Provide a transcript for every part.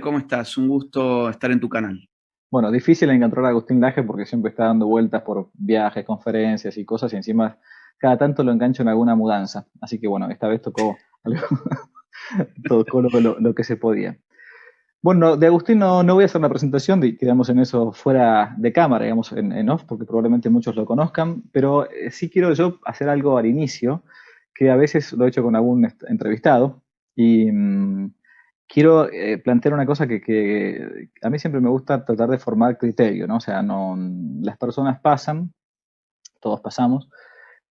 ¿Cómo estás? Un gusto estar en tu canal. Bueno, difícil encontrar a Agustín Laje porque siempre está dando vueltas por viajes, conferencias y cosas y encima cada tanto lo engancho en alguna mudanza. Así que bueno, esta vez tocó, tocó lo que se podía. Bueno, de Agustín no voy a hacer la presentación, quedamos en eso fuera de cámara, digamos en off, porque probablemente muchos lo conozcan, pero sí quiero yo hacer algo al inicio, que a veces lo he hecho con algún entrevistado, y quiero plantear una cosa que a mí siempre me gusta tratar de formar criterio, ¿no? O sea, no, las personas pasan, todos pasamos,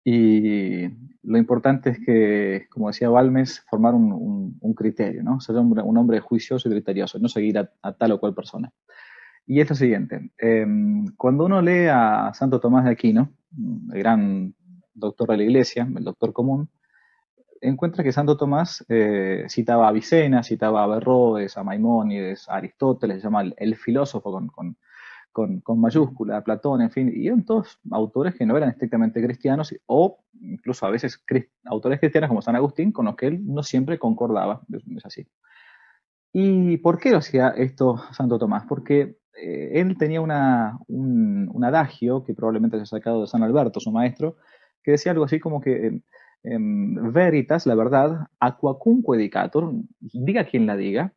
y lo importante es que, como decía Balmes, formar un criterio, ¿no? Ser un hombre juicioso y criterioso, no seguir a tal o cual persona. Y es lo siguiente, cuando uno lee a Santo Tomás de Aquino, el gran doctor de la Iglesia, el doctor común, encuentra que Santo Tomás citaba a Avicena, citaba a Averroes, a Maimónides, a Aristóteles, se llama el filósofo con mayúscula, a Platón, en fin, y eran todos autores que no eran estrictamente cristianos o incluso a veces autores cristianos como San Agustín, con los que él no siempre concordaba, es así. ¿Y por qué lo hacía esto Santo Tomás? Porque él tenía un adagio que probablemente haya sacado de San Alberto, su maestro, que decía algo así como que veritas, la verdad, aquacunque dicatur, diga quien la diga,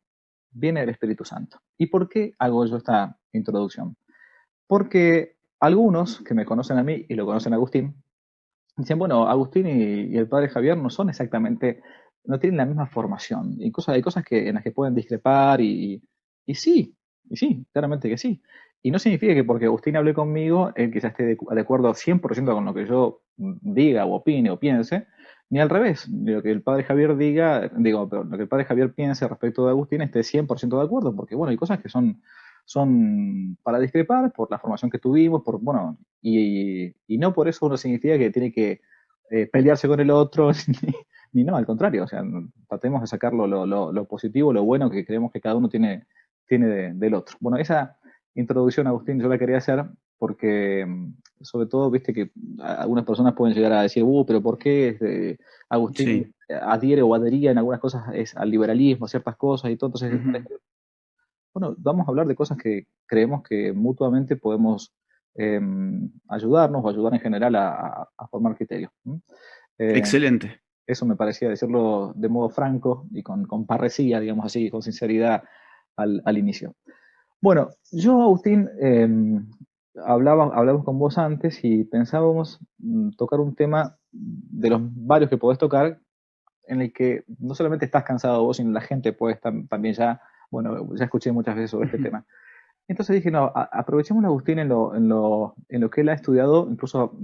viene del Espíritu Santo. ¿Y por qué hago yo esta introducción? Porque algunos que me conocen a mí y lo conocen a Agustín, dicen, bueno, Agustín y el padre Javier no son exactamente, no tienen la misma formación. Y hay cosas en las que pueden discrepar y sí, y sí, claramente que sí. Y no significa que porque Agustín hable conmigo, él quizás esté de acuerdo 100% con lo que yo diga o opine o piense, ni al revés, lo que el padre Javier diga, digo, pero lo que el padre Javier piense respecto de Agustín esté 100% de acuerdo, porque bueno, hay cosas que son para discrepar por la formación que tuvimos, por, bueno, y no por eso uno significa que tiene que pelearse con el otro, ni no, al contrario, o sea, tratemos de sacar lo positivo, lo bueno que creemos que cada uno tiene del otro. Bueno, esa introducción, Agustín, yo la quería hacer porque, sobre todo, viste que algunas personas pueden llegar a decir, pero ¿por qué Agustín Sí. adhiere o adhería en algunas cosas al liberalismo, a ciertas cosas y todo? Entonces, Ujú. bueno, vamos a hablar de cosas que creemos que mutuamente podemos eh, ayudarnos o ayudar en general a formar criterios. Eh, Excelente. Eso me parecía decirlo de modo franco y con parresía, digamos así, con sinceridad al inicio. Bueno, yo, Agustín, hablamos con vos antes y pensábamos tocar un tema de los varios que podés tocar, en el que no solamente estás cansado vos, sino la gente puede estar también ya, bueno, ya escuché muchas veces sobre este Ujú. tema. Entonces dije, no, aprovechemos a Agustín en lo que él ha estudiado, incluso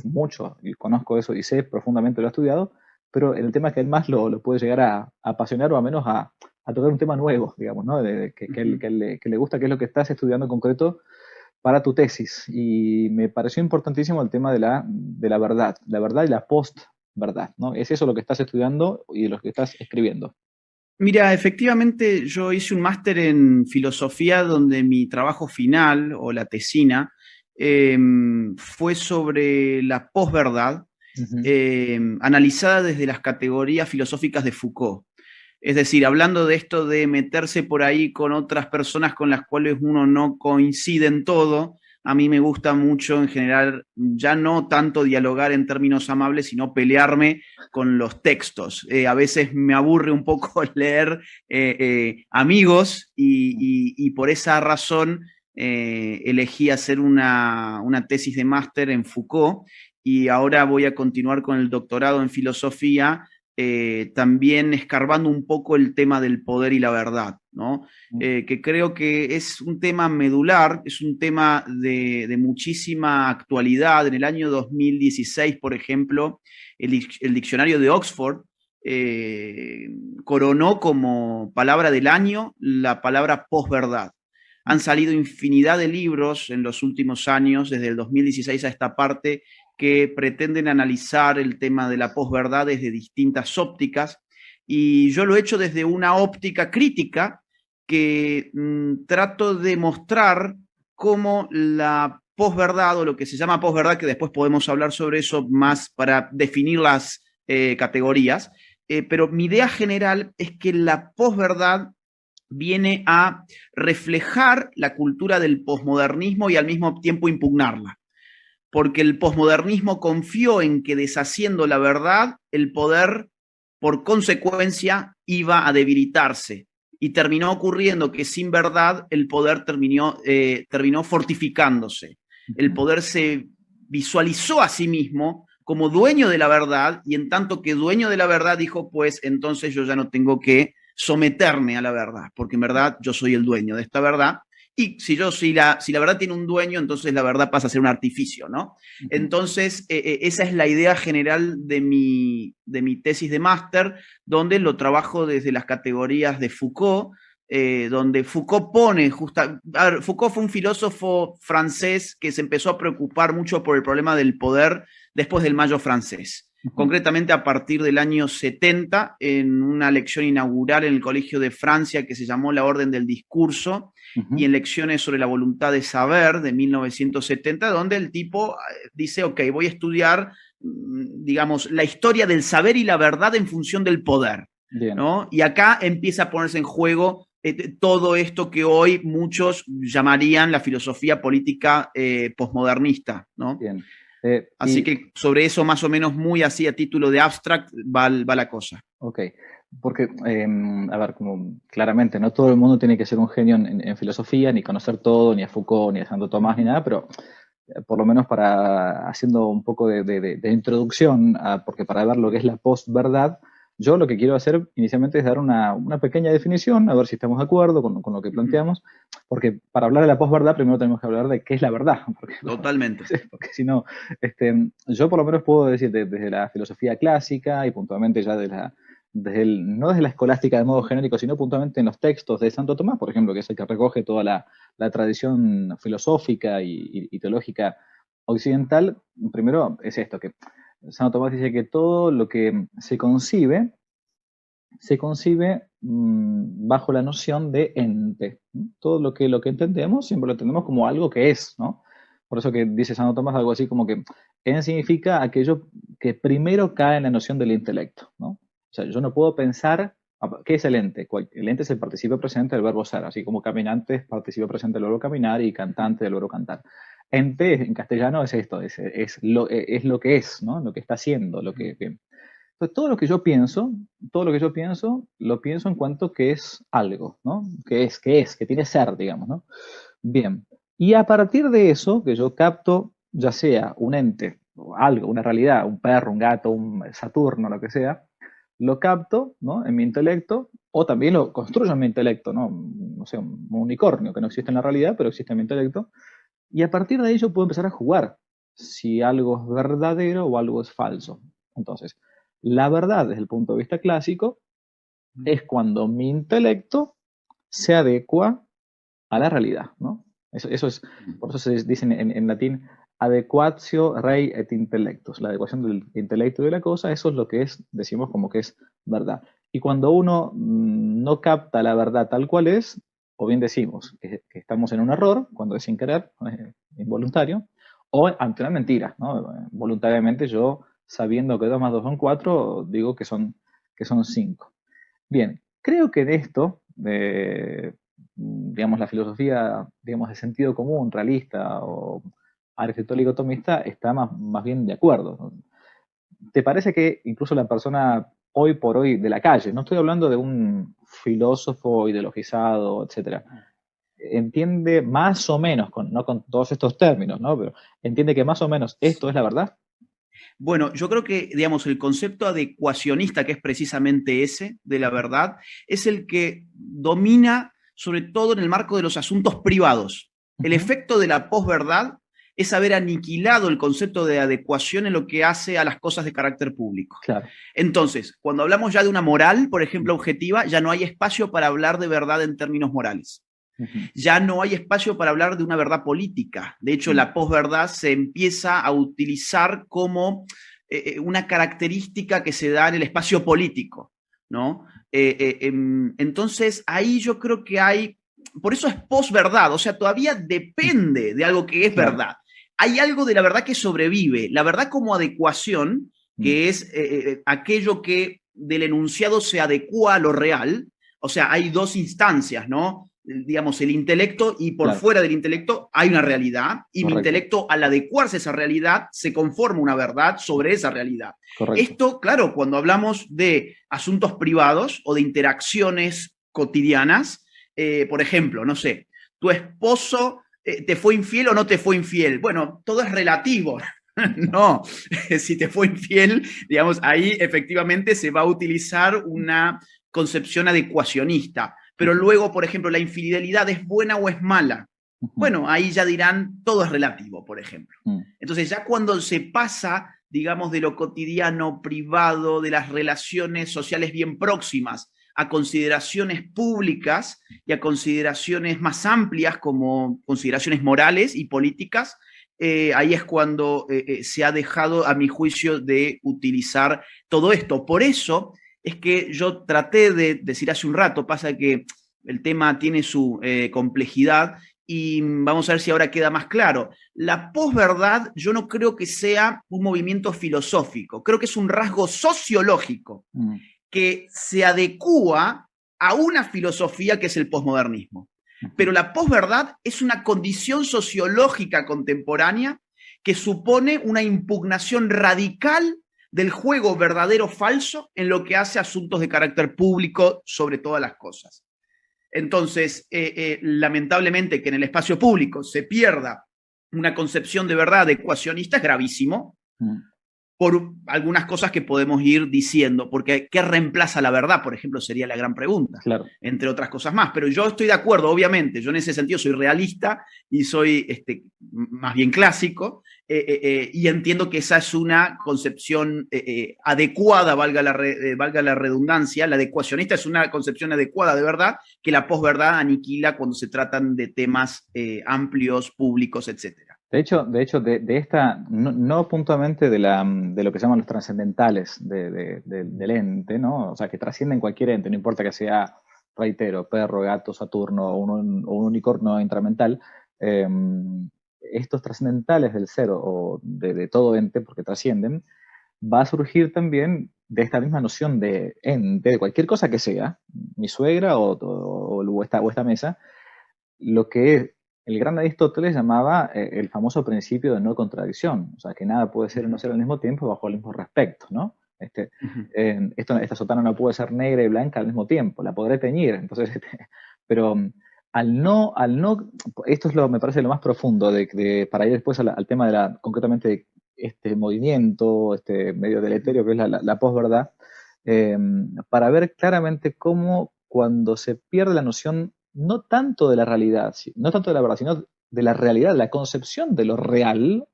mucho, y conozco eso y sé profundamente lo ha estudiado, pero el tema que él más lo puede llegar a apasionar o a menos a tocar un tema nuevo, digamos, ¿no? Ujú. Que le gusta, que es lo que estás estudiando en concreto para tu tesis. Y me pareció importantísimo el tema de la verdad y la post-verdad, ¿no? ¿Es eso lo que estás estudiando y lo que estás escribiendo? Mira, efectivamente yo hice un máster en filosofía donde mi trabajo final o la tesina eh, fue sobre la posverdad Ujú, analizada desde las categorías filosóficas de Foucault. Es decir, hablando de esto de meterse por ahí con otras personas con las cuales uno no coincide en todo, a mí me gusta mucho en general ya no tanto dialogar en términos amables, sino pelearme con los textos. A veces me aburre un poco leer amigos y por esa razón elegí hacer una tesis de máster en Foucault y ahora voy a continuar con el doctorado en filosofía, también escarbando un poco el tema del poder y la verdad, ¿no? Que creo que es un tema medular, es un tema de muchísima actualidad. En el año 2016, por ejemplo, el diccionario de Oxford eh, coronó como palabra del año la palabra posverdad. Han salido infinidad de libros en los últimos años, desde el 2016 a esta parte, que pretenden analizar el tema de la posverdad desde distintas ópticas. Y yo lo he hecho desde una óptica crítica que trato de mostrar cómo la posverdad o lo que se llama posverdad, que después podemos hablar sobre eso más para definir las categorías, pero mi idea general es que la posverdad viene a reflejar la cultura del posmodernismo y al mismo tiempo impugnarla. Porque el posmodernismo confió en que deshaciendo la verdad, el poder, por consecuencia, iba a debilitarse. Y terminó ocurriendo que sin verdad el poder terminó fortificándose. El poder se visualizó a sí mismo como dueño de la verdad, y en tanto que dueño de la verdad dijo, pues entonces yo ya no tengo que someterme a la verdad, porque en verdad yo soy el dueño de esta verdad. Y si la verdad tiene un dueño, entonces la verdad pasa a ser un artificio, ¿no? Entonces, esa es la idea general de mi tesis de máster, donde lo trabajo desde las categorías de Foucault, donde Foucault pone, Foucault fue un filósofo francés que se empezó a preocupar mucho por el problema del poder después del Mayo francés. Concretamente a partir del año 70, en una lección inaugural en el Colegio de Francia que se llamó La Orden del Discurso, y en lecciones sobre la voluntad de saber de 1970, donde el tipo dice, ok, voy a estudiar, digamos, la historia del saber y la verdad en función del poder, ¿no? Y acá empieza a ponerse en juego todo esto que hoy muchos llamarían la filosofía política posmodernista, ¿no? Bien. Así que sobre eso más o menos muy así a título de abstract va la cosa. Ok, porque, a ver, como claramente no todo el mundo tiene que ser un genio en filosofía, ni conocer todo, ni a Foucault, ni a Santo Tomás, ni nada, pero por lo menos para haciendo un poco de introducción, porque para ver lo que es la posverdad, yo lo que quiero hacer inicialmente es dar una pequeña definición, a ver si estamos de acuerdo con lo que planteamos, porque para hablar de la posverdad primero tenemos que hablar de qué es la verdad. Porque, totalmente. Porque si no, yo por lo menos puedo decir desde la filosofía clásica y puntualmente ya no desde la escolástica de modo genérico, sino puntualmente en los textos de Santo Tomás, por ejemplo, que es el que recoge toda la tradición filosófica y teológica occidental. Primero es esto, que Santo Tomás dice que todo lo que se concibe bajo la noción de ente. Todo lo que entendemos siempre lo entendemos como algo que es, ¿no? Por eso que dice Santo Tomás algo así como que en significa aquello que primero cae en la noción del intelecto, ¿no? O sea, yo no puedo pensar, ¿qué es el ente? El ente es el participio presente del verbo ser, así como caminante es participio presente del verbo caminar y cantante del verbo cantar. Ente en castellano es esto, es lo que es, ¿no? Lo que está haciendo, lo que... Entonces, todo lo que yo pienso, lo pienso en cuanto que es algo, ¿no? Que tiene ser, digamos, ¿no? Bien. Y a partir de eso, que yo capto, ya sea un ente, o algo, una realidad, un perro, un gato, un Saturno, lo que sea, lo capto, ¿no? En mi intelecto, o también lo construyo en mi intelecto, ¿no? No sé, un unicornio que no existe en la realidad, pero existe en mi intelecto. Y a partir de ahí yo puedo empezar a jugar si algo es verdadero o algo es falso. Entonces, la verdad desde el punto de vista clásico es cuando mi intelecto se adecua a la realidad, ¿no? Eso es, por eso se dice en latín adequatio rei et intellectus, la adecuación del intelecto y de la cosa, eso es lo que decimos como que es verdad. Y cuando uno no capta la verdad tal cual es, o bien decimos que estamos en un error, cuando es sin querer, involuntario, o ante una mentira, ¿no? Voluntariamente yo, sabiendo que 2 más 2 son 4, digo que son 5. Bien, creo que de esto, digamos, la filosofía, digamos, de sentido común, realista o aristotélico tomista, está más bien de acuerdo. ¿Te parece que incluso la persona hoy por hoy de la calle, no estoy hablando de un filósofo ideologizado, etcétera, entiende más o menos, no con todos estos términos, ¿no? Pero entiende que más o menos esto es la verdad? Bueno, yo creo que, digamos, el concepto adecuacionista, que es precisamente ese de la verdad, es el que domina sobre todo en el marco de los asuntos privados. El efecto de la posverdad es haber aniquilado el concepto de adecuación en lo que hace a las cosas de carácter público. Claro. Entonces, cuando hablamos ya de una moral, por ejemplo, objetiva, ya no hay espacio para hablar de verdad en términos morales. Ya no hay espacio para hablar de una verdad política. De hecho, la posverdad se empieza a utilizar como una característica que se da en el espacio político, ¿no? Entonces, ahí yo creo que hay, por eso es posverdad, o sea, todavía depende de algo que es verdad. Hay algo de la verdad que sobrevive. La verdad como adecuación, que es aquello que del enunciado se adecua a lo real, O sea, hay dos instancias, ¿no? Digamos, el intelecto y por Claro, fuera del intelecto hay una realidad y mi correcto, intelecto al adecuarse a esa realidad se conforma una verdad sobre esa realidad. correcto. Esto, claro, cuando hablamos de asuntos privados o de interacciones cotidianas, por ejemplo, no sé, tu esposo te fue infiel o no te fue infiel. Bueno, todo es relativo. No, si te fue infiel, digamos, ahí efectivamente se va a utilizar una concepción adecuacionista. Pero Ujú, luego, por ejemplo, la infidelidad es buena o es mala. ujú, Bueno, ahí ya dirán todo es relativo, por ejemplo. ujú, Entonces, ya cuando se pasa, digamos, de lo cotidiano, privado, de las relaciones sociales bien próximas, a consideraciones públicas y a consideraciones más amplias como consideraciones morales y políticas, ahí es cuando se ha dejado, a mi juicio, de utilizar todo esto. Por eso es que yo traté de decir hace un rato, pasa que el tema tiene su complejidad y vamos a ver si ahora queda más claro. La posverdad yo no creo que sea un movimiento filosófico, creo que es un rasgo sociológico ujú, que se adecua a una filosofía que es el posmodernismo. ujú. Pero la posverdad es una condición sociológica contemporánea que supone una impugnación radical del juego verdadero-falso en lo que hace asuntos de carácter público sobre todas las cosas. Entonces, lamentablemente que en el espacio público se pierda una concepción de verdad ecuacionista es gravísimo, Mm, por algunas cosas que podemos ir diciendo, porque ¿qué reemplaza la verdad? Por ejemplo, sería la gran pregunta, claro. entre otras cosas más. Pero yo estoy de acuerdo, obviamente, yo en ese sentido soy realista y soy más bien clásico, y entiendo que esa es una concepción adecuada, valga la redundancia, la adecuacionista es una concepción adecuada de verdad, que la posverdad aniquila cuando se tratan de temas amplios, públicos, etcétera. De esta, no, no puntualmente de lo que se llaman los trascendentales del ente, ¿no? O sea, que trascienden cualquier ente, no importa que sea, reitero, perro, gato, Saturno o un unicornio intramental, eh, estos trascendentales del ser o de todo ente, porque trascienden, va a surgir también de esta misma noción de ente, de cualquier cosa que sea, mi suegra o esta mesa, lo que el gran Aristóteles llamaba el famoso principio de no contradicción, o sea, que nada puede ser y no ser al mismo tiempo bajo el mismo respecto, ¿no? Esta sotana no puede ser negra y blanca al mismo tiempo, la podré teñir, entonces, pero al no, esto es me parece lo más profundo para ir después al tema concretamente de este movimiento, este medio deleterio que es la posverdad, eh, para ver claramente cómo cuando se pierde la noción no tanto de la realidad, no tanto de la verdad, sino de la realidad, de la concepción de lo real,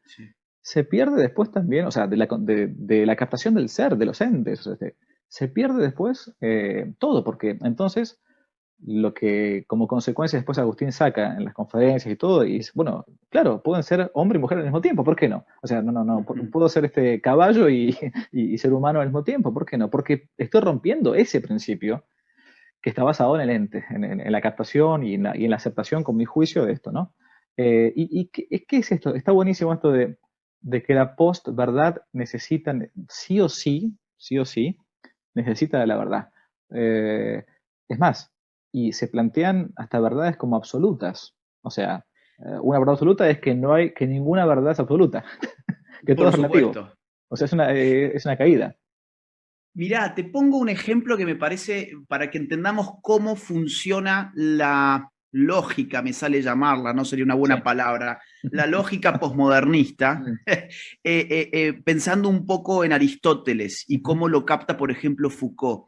Sí. se pierde después también, o sea, de la captación del ser, de los entes, o sea, se pierde después todo, porque entonces lo que como consecuencia después Agustín saca en las conferencias y todo, y dice, bueno, claro, pueden ser hombre y mujer al mismo tiempo, ¿por qué no? O sea, no, puedo ser este caballo y ser humano al mismo tiempo, ¿por qué no? Porque estoy rompiendo ese principio que está basado en el ente, en la captación y en la aceptación con mi juicio de esto, ¿no? ¿Qué es esto? Está buenísimo esto de que la post-verdad necesita, sí o sí, necesita de la verdad. Eh, es más, y se plantean hasta verdades como absolutas. O sea, una verdad absoluta es que no hay, que ninguna verdad es absoluta, que todo Por es relativo. supuesto. O sea, es una caída. Mirá, te pongo un ejemplo que me parece para que entendamos cómo funciona la lógica, me sale llamarla, no sería una Sí. buena palabra, la lógica posmodernista, Mm, pensando un poco en Aristóteles y ujú, cómo lo capta, por ejemplo, Foucault.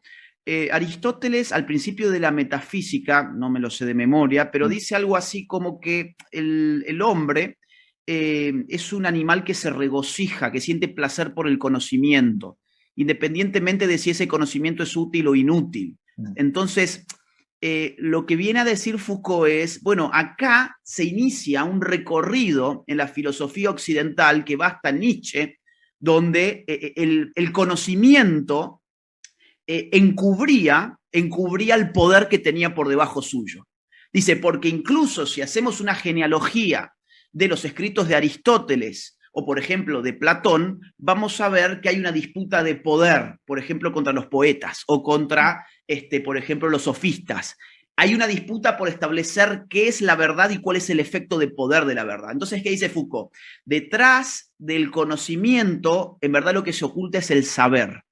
Aristóteles, al principio de la metafísica, no me lo sé de memoria, pero mm, dice algo así como que el hombre es un animal que se regocija, que siente placer por el conocimiento independientemente de si ese conocimiento es útil o inútil. mm, Entonces, lo que viene a decir Foucault es, bueno, acá se inicia un recorrido en la filosofía occidental que va hasta Nietzsche, donde el conocimiento encubría el poder que tenía por debajo suyo. Dice, porque incluso si hacemos una genealogía de los escritos de Aristóteles o por ejemplo de Platón, vamos a ver que hay una disputa de poder, por ejemplo, contra los poetas o contra, por ejemplo, los sofistas. Hay una disputa por establecer qué es la verdad y cuál es el efecto de poder de la verdad. Entonces, ¿qué dice Foucault? Detrás del conocimiento, en verdad lo que se oculta es el saber.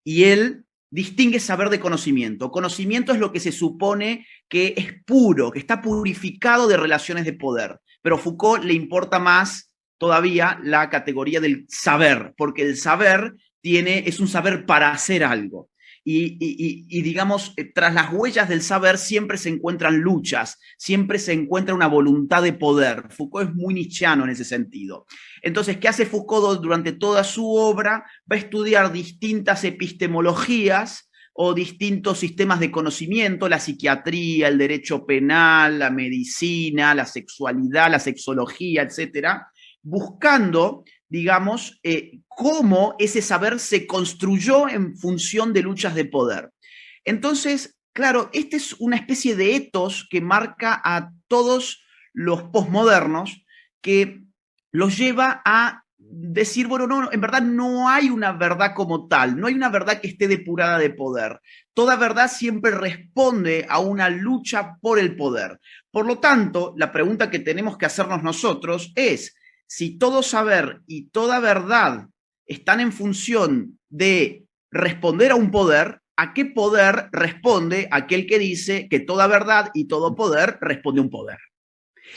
Y él distingue saber de conocimiento. Conocimiento es lo que se supone que es puro, que está purificado de relaciones de poder. Pero a Foucault le importa más todavía la categoría del saber, porque el saber es un saber para hacer algo. Y digamos, tras las huellas del saber siempre se encuentran luchas, siempre se encuentra una voluntad de poder. Foucault es muy nietzscheano en ese sentido. Entonces, ¿qué hace Foucault durante toda su obra? Va a estudiar distintas epistemologías o distintos sistemas de conocimiento, la psiquiatría, el derecho penal, la medicina, la sexualidad, la sexología, etcétera, buscando, digamos, cómo ese saber se construyó en función de luchas de poder. Entonces, claro, esta es una especie de etos que marca a todos los posmodernos, que los lleva a decir, bueno, no, en verdad no hay una verdad como tal, no hay una verdad que esté depurada de poder. Toda verdad siempre responde a una lucha por el poder. Por lo tanto, la pregunta que tenemos que hacernos nosotros es, si todo saber y toda verdad están en función de responder a un poder, ¿a qué poder responde aquel que dice que toda verdad y todo poder responde a un poder?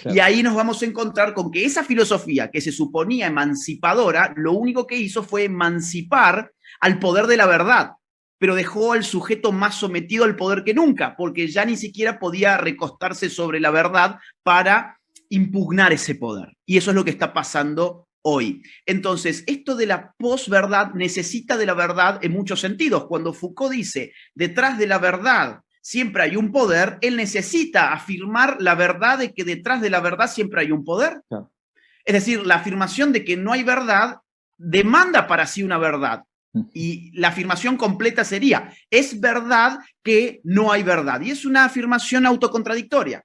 Claro. Y ahí nos vamos a encontrar con que esa filosofía que se suponía emancipadora, lo único que hizo fue emancipar al poder de la verdad, pero dejó al sujeto más sometido al poder que nunca, porque ya ni siquiera podía recostarse sobre la verdad para impugnar ese poder. Y eso es lo que está pasando hoy. Entonces, esto de la posverdad necesita de la verdad en muchos sentidos. Cuando Foucault dice, detrás de la verdad siempre hay un poder, él necesita afirmar la verdad de que detrás de la verdad siempre hay un poder. Claro. Es decir, la afirmación de que no hay verdad demanda para sí una verdad. Y la afirmación completa sería, es verdad que no hay verdad. Y es una afirmación autocontradictoria,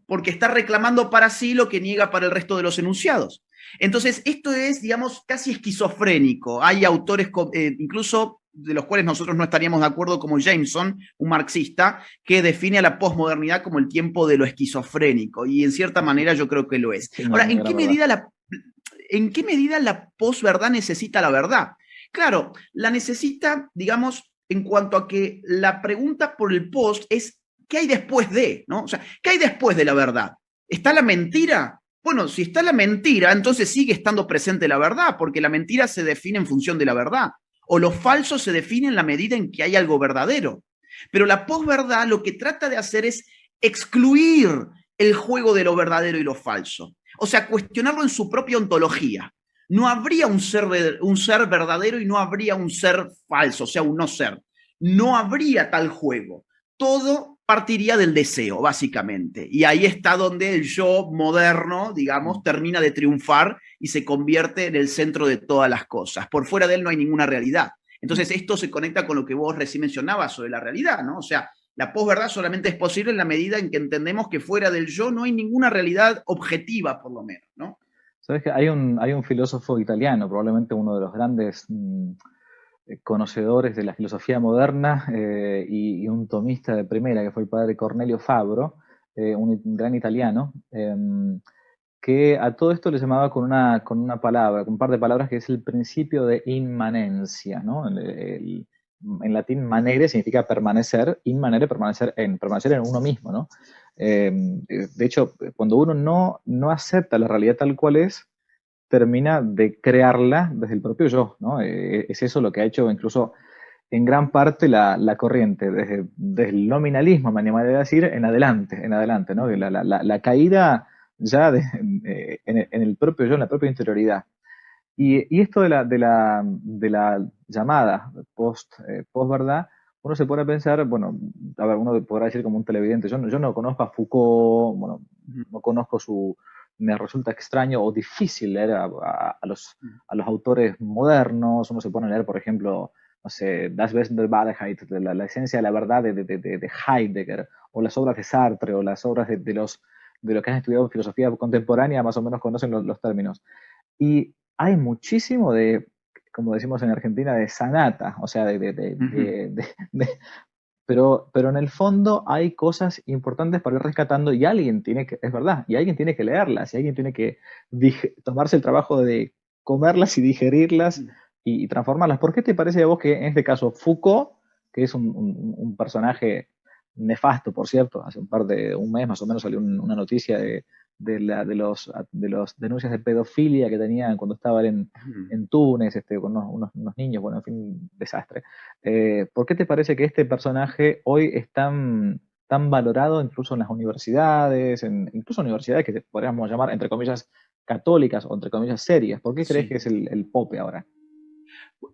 porque está reclamando para sí lo que niega para el resto de los enunciados. Entonces, esto es, digamos, casi esquizofrénico. Hay autores, incluso de los cuales nosotros no estaríamos de acuerdo, como Jameson, un marxista, que define a la posmodernidad como el tiempo de lo esquizofrénico. Y en cierta manera yo creo que lo es. Sí, ahora, ¿en qué medida la posverdad necesita la verdad? Claro, la necesita, digamos, en cuanto a que la pregunta por el post es ¿qué hay después de? ¿No? O sea, ¿qué hay después de la verdad? ¿Está la mentira? Bueno, si está la mentira, entonces sigue estando presente la verdad, porque la mentira se define en función de la verdad. O lo falso se define en la medida en que hay algo verdadero. Pero la posverdad lo que trata de hacer es excluir el juego de lo verdadero y lo falso. O sea, cuestionarlo en su propia ontología. No habría un ser verdadero y no habría un ser falso, o sea, un no ser. No habría tal juego. Todo partiría del deseo, básicamente. Y ahí está donde el yo moderno, digamos, termina de triunfar y se convierte en el centro de todas las cosas. Por fuera de él no hay ninguna realidad. Entonces, esto se conecta con lo que vos recién mencionabas sobre la realidad, ¿no? O sea, la posverdad solamente es posible en la medida en que entendemos que fuera del yo no hay ninguna realidad objetiva, por lo menos, ¿no? Sabes que hay un filósofo italiano, probablemente uno de los grandes conocedores de la filosofía moderna y un tomista de primera, que fue el padre Cornelio Fabro, un gran italiano, que a todo esto le llamaba con una palabra, con un par de palabras, que es el principio de inmanencia, ¿no? En latín manere significa permanecer, inmanere permanecer en uno mismo, ¿no? De hecho, cuando uno no acepta la realidad tal cual es, termina de crearla desde el propio yo, ¿no? Es eso lo que ha hecho incluso en gran parte la corriente, desde el nominalismo, me animaría a decir, en adelante, ¿no? La caída ya en el propio yo, en la propia interioridad. Y esto de la llamada post-verdad, uno se pone a pensar, bueno, a ver, uno podrá decir como un televidente, yo no conozco a Foucault, bueno, no conozco me resulta extraño o difícil leer a los autores modernos. Uno se pone a leer, por ejemplo, no sé, Das Wesen der Wahrheit, la esencia de la verdad de Heidegger, o las obras de Sartre, o las obras de los que han estudiado filosofía contemporánea, más o menos conocen los términos. Y hay muchísimo de, como decimos en Argentina, de sanata, o sea, Ujú. pero en el fondo hay cosas importantes para ir rescatando y alguien tiene que, es verdad, y alguien tiene que leerlas, y alguien tiene que tomarse el trabajo de comerlas y digerirlas y transformarlas. ¿Por qué te parece a vos que en este caso Foucault, que es un personaje nefasto, por cierto, hace un mes más o menos salió una noticia de los denuncias de pedofilia que tenían cuando estaban Ujú. en Túnez, con unos niños, bueno, en fin, desastre. ¿Por qué te parece que este personaje hoy es tan valorado incluso en las universidades, incluso universidades que podríamos llamar, entre comillas, católicas o entre comillas serias? ¿Por qué crees que Sí. es el pope ahora?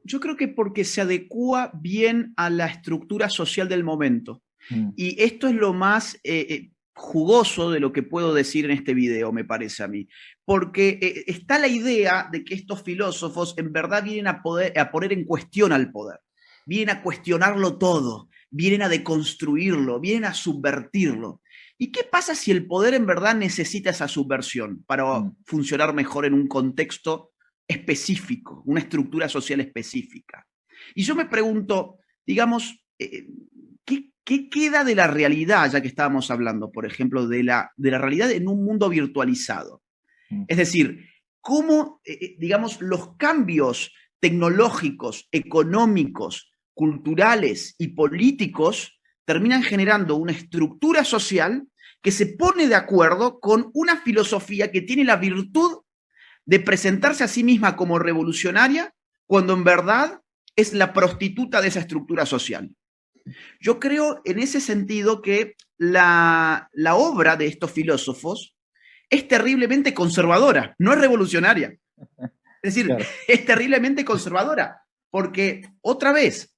Yo creo que porque se adecua bien a la estructura social del momento. Mm, Y esto es lo más jugoso de lo que puedo decir en este video, me parece a mí. Porque está la idea de que estos filósofos en verdad vienen a poner en cuestión al poder. Vienen a cuestionarlo todo, vienen a deconstruirlo, vienen a subvertirlo. ¿Y qué pasa si el poder en verdad necesita esa subversión para mm, funcionar mejor en un contexto específico, una estructura social específica? Y yo me pregunto, digamos, ¿qué queda de la realidad, ya que estábamos hablando, por ejemplo, de la realidad en un mundo virtualizado? mm, Es decir, cómo, digamos, los cambios tecnológicos, económicos, culturales y políticos terminan generando una estructura social que se pone de acuerdo con una filosofía que tiene la virtud de presentarse a sí misma como revolucionaria cuando en verdad es la prostituta de esa estructura social. Yo creo en ese sentido que la obra de estos filósofos es terriblemente conservadora, no es revolucionaria. Es decir, claro. es terriblemente conservadora, porque otra vez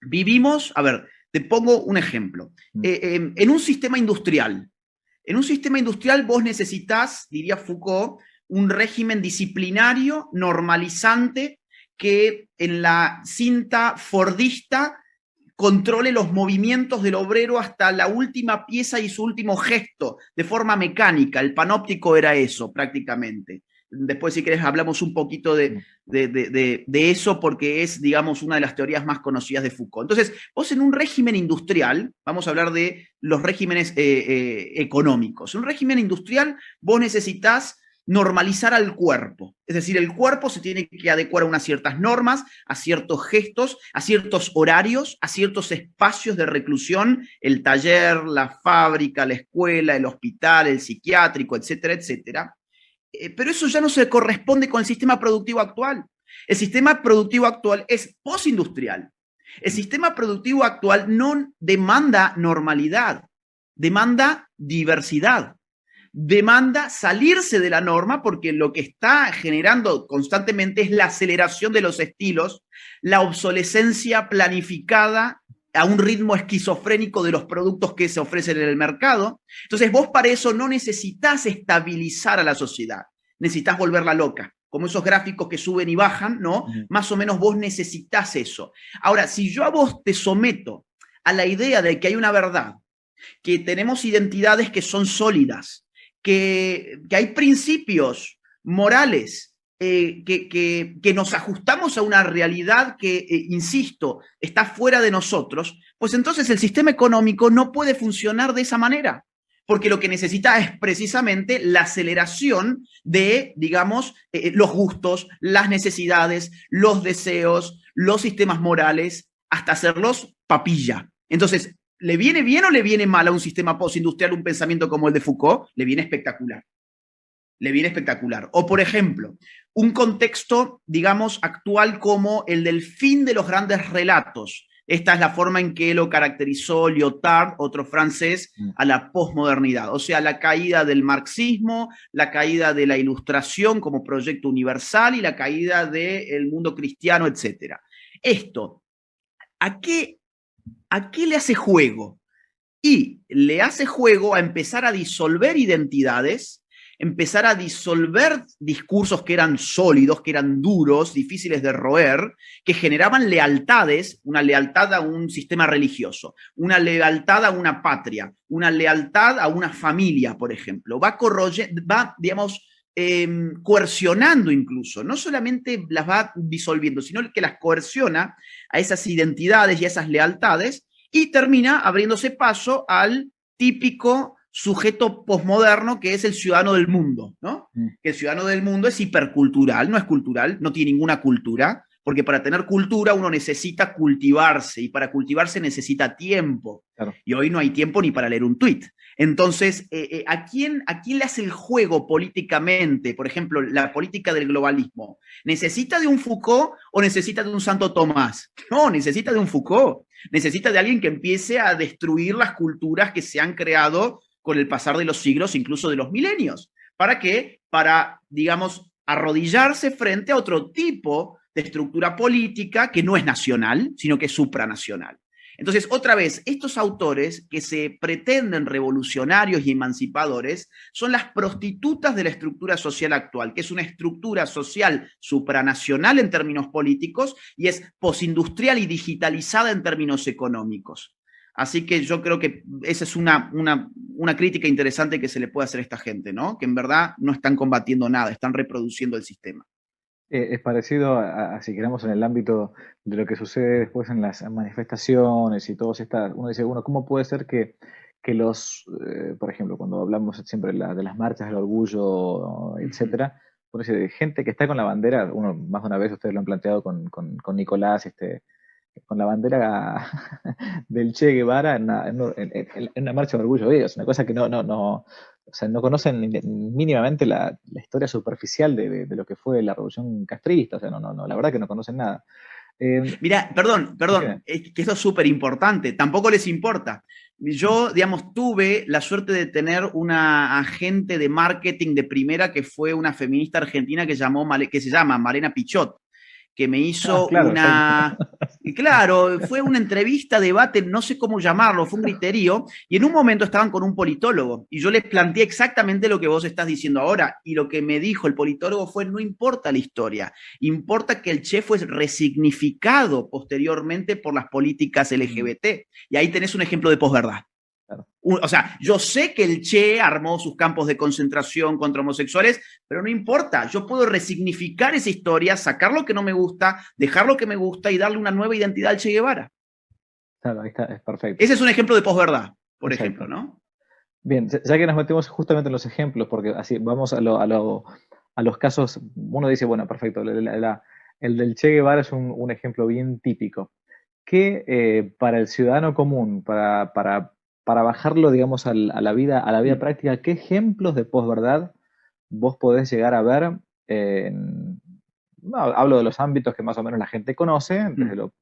vivimos, a ver, te pongo un ejemplo, Mm, en un sistema industrial vos necesitas, diría Foucault, un régimen disciplinario normalizante que en la cinta fordista controle los movimientos del obrero hasta la última pieza y su último gesto, de forma mecánica. El panóptico era eso, prácticamente. Después, si querés, hablamos un poquito mm, de eso, porque es, digamos, una de las teorías más conocidas de Foucault. Entonces, vos en un régimen industrial, vamos a hablar de los regímenes económicos. En un régimen industrial, vos necesitas normalizar al cuerpo. Es decir, el cuerpo se tiene que adecuar a unas ciertas normas, a ciertos gestos, a ciertos horarios, a ciertos espacios de reclusión, el taller, la fábrica, la escuela, el hospital, el psiquiátrico, etcétera, etcétera. Pero eso ya no se corresponde con el sistema productivo actual. El sistema productivo actual es postindustrial. El mm. sistema productivo actual no demanda normalidad, demanda diversidad, demanda salirse de la norma porque lo que está generando constantemente es la aceleración de los estilos, la obsolescencia planificada a un ritmo esquizofrénico de los productos que se ofrecen en el mercado. Entonces vos para eso no necesitas estabilizar a la sociedad, necesitas volverla loca. Como esos gráficos que suben y bajan, ¿no? Ujú. Más o menos vos necesitas eso. Ahora, si yo a vos te someto a la idea de que hay una verdad, que tenemos identidades que son sólidas, que hay principios morales, que nos ajustamos a una realidad que, insisto, está fuera de nosotros, pues entonces el sistema económico no puede funcionar de esa manera, porque lo que necesita es precisamente la aceleración de, digamos, los gustos, las necesidades, los deseos, los sistemas morales, hasta hacerlos papilla. Entonces, ¿le viene bien o le viene mal a un sistema postindustrial un pensamiento como el de Foucault? Le viene espectacular. Le viene espectacular. O, por ejemplo, un contexto, digamos, actual como el del fin de los grandes relatos. Esta es la forma en que lo caracterizó Lyotard, otro francés, Mm. a la posmodernidad. O sea, la caída del marxismo, la caída de la ilustración como proyecto universal y la caída del mundo cristiano, etc. Esto, ¿a qué le hace juego? Y le hace juego a empezar a disolver identidades, empezar a disolver discursos que eran sólidos, que eran duros, difíciles de roer, que generaban lealtades, una lealtad a un sistema religioso, una lealtad a una patria, una lealtad a una familia, por ejemplo. Va, digamos, coercionando incluso, no solamente las va disolviendo, sino que las coerciona a esas identidades y a esas lealtades y termina abriéndose paso al típico sujeto posmoderno que es el ciudadano del mundo, ¿no? Que el ciudadano del mundo es hipercultural, no es cultural, no tiene ninguna cultura, porque para tener cultura uno necesita cultivarse y para cultivarse necesita tiempo. Claro. Y hoy no hay tiempo ni para leer un tuit. Entonces, ¿a quién le hace el juego políticamente? Por ejemplo, la política del globalismo. ¿Necesita de un Foucault o necesita de un Santo Tomás? No, necesita de un Foucault. Necesita de alguien que empiece a destruir las culturas que se han creado con el pasar de los siglos, incluso de los milenios. ¿Para qué? Para, digamos, arrodillarse frente a otro tipo de estructura política que no es nacional, sino que es supranacional. Entonces, otra vez, estos autores que se pretenden revolucionarios y emancipadores son las prostitutas de la estructura social actual, que es una estructura social supranacional en términos políticos y es posindustrial y digitalizada en términos económicos. Así que yo creo que esa es una crítica interesante que se le puede hacer a esta gente, ¿no? Que en verdad no están combatiendo nada, están reproduciendo el sistema. Es parecido a, si queremos, en el ámbito de lo que sucede después en las manifestaciones y todas estas. Uno dice, bueno, ¿cómo puede ser que por ejemplo, cuando hablamos siempre de las marchas del orgullo, etcétera, uno dice, de gente que está con la bandera, uno más de una vez ustedes lo han planteado con Nicolás, con la bandera del Che Guevara en una marcha de orgullo. Es una cosa que o sea, no conocen mínimamente la historia superficial de lo que fue la revolución castrista. O sea, la verdad que no conocen nada. Mira, perdón, es que esto es súper importante, tampoco les importa. Yo, digamos, tuve la suerte de tener una agente de marketing de primera que fue una feminista argentina que se llama Malena Pichot, que me hizo claro, fue una entrevista, debate, no sé cómo llamarlo, fue un griterío, y en un momento estaban con un politólogo, y yo les planteé exactamente lo que vos estás diciendo ahora, y lo que me dijo el politólogo fue, no importa la historia, importa que el Che fue resignificado posteriormente por las políticas LGBT, y ahí tenés un ejemplo de posverdad. Claro. O sea, yo sé que el Che armó sus campos de concentración contra homosexuales, pero no importa, yo puedo resignificar esa historia, sacar lo que no me gusta, dejar lo que me gusta y darle una nueva identidad al Che Guevara. Claro, ahí está, es perfecto. Ese es un ejemplo de posverdad, por ejemplo, ¿no? Bien, ya que nos metemos justamente en los ejemplos, porque así vamos a los casos, uno dice, bueno, perfecto, el del Che Guevara es un ejemplo bien típico, que para el ciudadano común, para bajarlo, digamos, a la vida práctica, ¿qué ejemplos de posverdad vos podés llegar a ver? Hablo de los ámbitos que más o menos la gente conoce, desde lo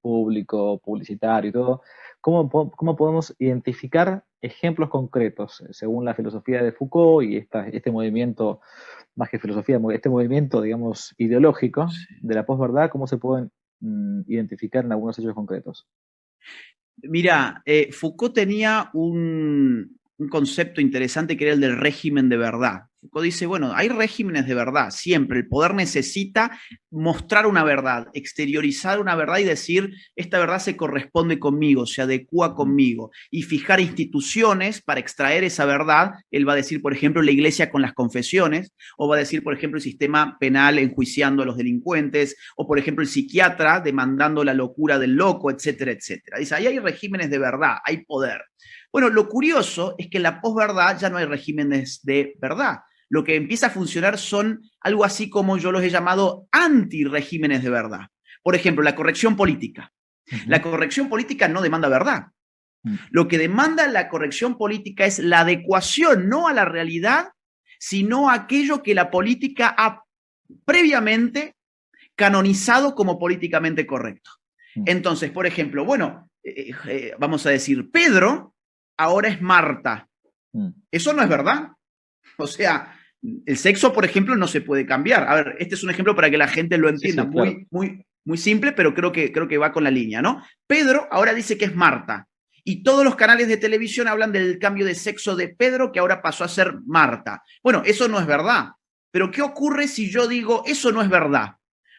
público, publicitario y todo. ¿Cómo podemos identificar ejemplos concretos según la filosofía de Foucault y este movimiento, más que filosofía, este movimiento, digamos, ideológico de la posverdad? ¿Cómo se pueden identificar en algunos hechos concretos? Mira, Foucault tenía un concepto interesante que era el del régimen de verdad. Foucault dice, bueno, hay regímenes de verdad, siempre. El poder necesita mostrar una verdad, exteriorizar una verdad y decir, esta verdad se corresponde conmigo, se adecua conmigo. Y fijar instituciones para extraer esa verdad. Él va a decir, por ejemplo, la iglesia con las confesiones, o va a decir, por ejemplo, el sistema penal enjuiciando a los delincuentes, o por ejemplo, el psiquiatra demandando la locura del loco, etcétera, etcétera. Dice, ahí hay regímenes de verdad, hay poder. Bueno, lo curioso es que en la posverdad ya no hay regímenes de verdad. Lo que empieza a funcionar son algo así como yo los he llamado anti-regímenes de verdad. Por ejemplo, la corrección política. La corrección política no demanda verdad. Lo que demanda la corrección política es la adecuación no a la realidad, sino a aquello que la política ha previamente canonizado como políticamente correcto. Entonces, por ejemplo, bueno, vamos a decir, Pedro ahora es Marta. Eso no es verdad. O sea, el sexo, por ejemplo, no se puede cambiar. A ver, este es un ejemplo para que la gente lo entienda. Sí, claro. Muy simple, pero creo que va con la línea, ¿no? Pedro ahora dice que es Marta. Y todos los canales de televisión hablan del cambio de sexo de Pedro, que ahora pasó a ser Marta. Bueno, eso no es verdad. Pero ¿qué ocurre si yo digo, eso no es verdad?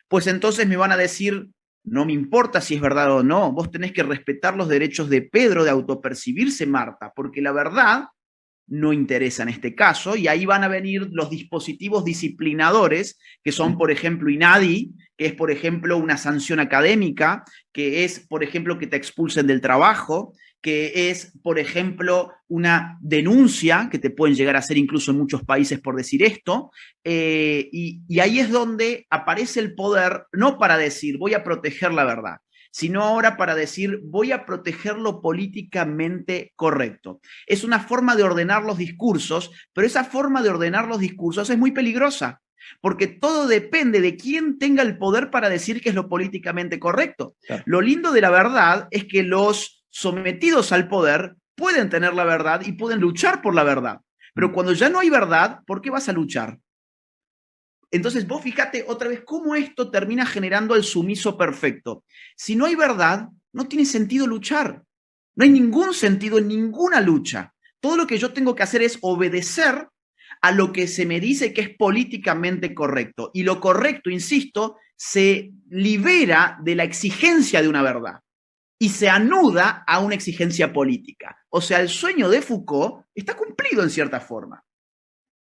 Pues entonces me van a decir, no me importa si es verdad o no, vos tenés que respetar los derechos de Pedro de autopercibirse Marta, porque la verdad no interesa en este caso, y ahí van a venir los dispositivos disciplinadores, que son, por ejemplo, INADI, que es, por ejemplo, una sanción académica, que es, por ejemplo, que te expulsen del trabajo, que es, por ejemplo, una denuncia, que te pueden llegar a hacer incluso en muchos países por decir esto, y ahí es donde aparece el poder, no para decir voy a proteger la verdad, sino ahora para decir voy a proteger lo políticamente correcto. Es una forma de ordenar los discursos, pero esa forma de ordenar los discursos es muy peligrosa, porque todo depende de quién tenga el poder para decir qué es lo políticamente correcto. Claro. Lo lindo de la verdad es que los sometidos al poder pueden tener la verdad y pueden luchar por la verdad. Pero cuando ya no hay verdad, ¿por qué vas a luchar? Entonces vos fíjate otra vez cómo esto termina generando el sumiso perfecto. Si no hay verdad, no tiene sentido luchar. No hay ningún sentido en ninguna lucha. Todo lo que yo tengo que hacer es obedecer a lo que se me dice que es políticamente correcto. Y lo correcto, insisto, se libera de la exigencia de una verdad y se anuda a una exigencia política. O sea, el sueño de Foucault está cumplido en cierta forma.